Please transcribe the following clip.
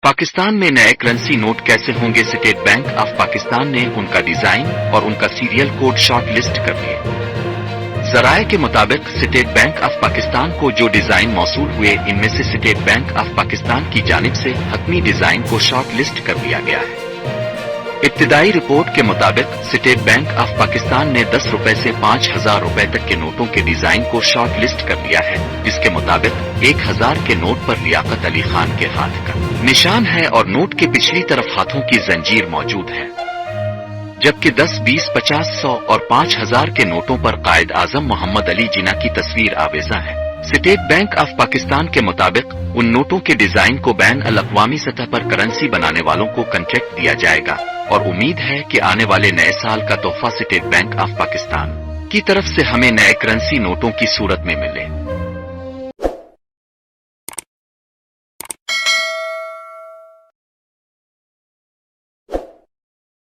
पाकिस्तान में नए currency note कैसे होंगे? स्टेट बैंक ऑफ पाकिस्तान ने उनका डिजाइन और उनका सीरियल कोड शॉर्ट लिस्ट कर दिए। जराये के मुताबिक स्टेट बैंक ऑफ पाकिस्तान को जो डिजाइन मौसूल हुए, इनमें से स्टेट बैंक ऑफ पाकिस्तान की जानिब से हतमी डिजाइन को शॉर्ट लिस्ट कर दिया गया है। इब्तिदाई रिपोर्ट के मुताबिक स्टेट बैंक ऑफ पाकिस्तान ने 10 रुपए से 5,000 रुपए तक के नोटों के डिजाइन को शॉर्ट लिस्ट कर लिया है, जिसके मुताबिक 1,000 के नोट पर लियाकत अली खान के हाथ का निशान है और नोट के पिछली तरफ हाथों की जंजीर मौजूद है, जबकि 10, 20, 50, 100 और 5,000 के नोटों पर कायद आजम मोहम्मद अली जिन्ना की तस्वीर आवेजा है। स्टेट बैंक ऑफ पाकिस्तान के मुताबिक उन नोटों के डिजाइन को बैन अल अक़वामी सतह पर करेंसी बनाने वालों को कॉन्ट्रैक्ट दिया जाएगा और उम्मीद है कि आने वाले नए साल का तोहफा स्टेट बैंक ऑफ पाकिस्तान की तरफ से हमें नए करेंसी नोटों की सूरत में मिले।